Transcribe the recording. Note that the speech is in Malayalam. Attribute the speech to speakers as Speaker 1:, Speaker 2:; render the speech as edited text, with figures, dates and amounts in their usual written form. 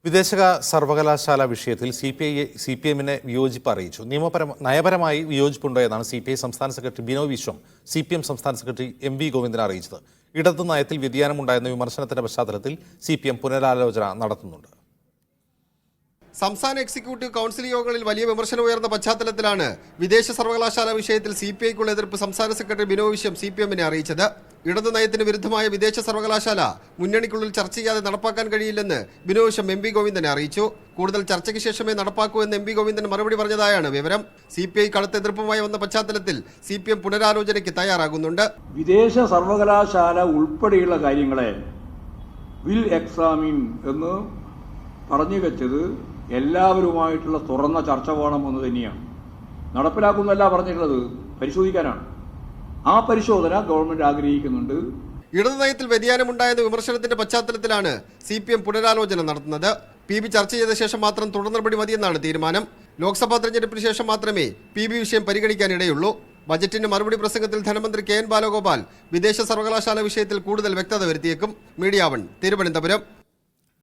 Speaker 1: വിദേശ സർവകലാശാല വിഷയത്തിൽ സി പി എമ്മിനെ വിയോജിപ്പ് അറിയിച്ചു. നയപരമായി വിയോജിപ്പുണ്ടോ എന്നാണ് CPI സംസ്ഥാന സെക്രട്ടറി ബിനോയ് വിശ്വം CPM സംസ്ഥാന സെക്രട്ടറി MV ഗോവിന്ദനെ അറിയിച്ചത്. ഇടതു നയത്തിൽ വ്യതിയാനമുണ്ടായെന്ന വിമർശനത്തിന്റെ പശ്ചാത്തലത്തിൽ CPM പുനരാലോചന നടത്തുന്നുണ്ട്.
Speaker 2: സംസ്ഥാന എക്സിക്യൂട്ടീവ് കൗൺസിൽ യോഗങ്ങളിൽ വലിയ വിമർശനം ഉയർന്ന പശ്ചാത്തലത്തിലാണ് വിദേശ സർവകലാശാല വിഷയത്തിൽ CPIക്കുള്ള എതിർപ്പ് സംസ്ഥാന സെക്രട്ടറി ബിനോയ് വിശ്വം CPMനെ അറിയിച്ചത്. ഇടതു നയത്തിന് വിരുദ്ധമായ വിദേശ സർവകലാശാല മുന്നണിക്കുള്ളിൽ ചർച്ച ചെയ്യാതെ നടപ്പാക്കാൻ കഴിയില്ലെന്ന് ബിനോയ് വിശ്വം MV ഗോവിന്ദനെ അറിയിച്ചു. കൂടുതൽ ചർച്ചയ്ക്ക് ശേഷമേ നടപ്പാക്കൂ എന്ന് MV ഗോവിന്ദൻ മറുപടി പറഞ്ഞതായാണ് വിവരം. CPI കടുത്ത എതിർപ്പുമായി വന്ന പശ്ചാത്തലത്തിൽ CPM പുനരാലോചനയ്ക്ക് തയ്യാറാകുന്നുണ്ട്.
Speaker 3: വിദേശ സർവകലാശാല ഉൾപ്പെടെയുള്ള കാര്യങ്ങളെ വിൽ എക്സാമിൻ എന്ന് പറഞ്ഞു വെച്ചത് എല്ലാവരുമായിട്ടുള്ള തുറന്ന ചർച്ച വേണം എന്ന് തന്നെയാണ്. നടപ്പിലാക്കുന്നല്ല പറഞ്ഞിട്ടുള്ളത്, പരിശോധിക്കാനാണ്. ആ പരിശോധന ഗവൺമെന്റ് ആഗ്രഹിക്കുന്നുണ്ട്.
Speaker 2: ഇടതു നയത്തിൽ വ്യതിയാനമുണ്ടായെന്ന വിമർശനത്തിന്റെ പശ്ചാത്തലത്തിലാണ് CPM പുനരാലോചന നടത്തുന്നത്. PB ചർച്ച ചെയ്ത ശേഷം മാത്രം തുടർ നടപടി മതിയെന്നാണ് തീരുമാനം. ലോക്സഭാ തെരഞ്ഞെടുപ്പിന് ശേഷം മാത്രമേ PB വിഷയം പരിഗണിക്കാനിടയുള്ളൂ. ബജറ്റിന്റെ മറുപടി പ്രസംഗത്തിൽ ധനമന്ത്രി KN ബാലഗോപാൽ വിദേശ സർവകലാശാല വിഷയത്തിൽ കൂടുതൽ വ്യക്തത വരുത്തിയേക്കും. മീഡിയ 1 തിരുവനന്തപുരം.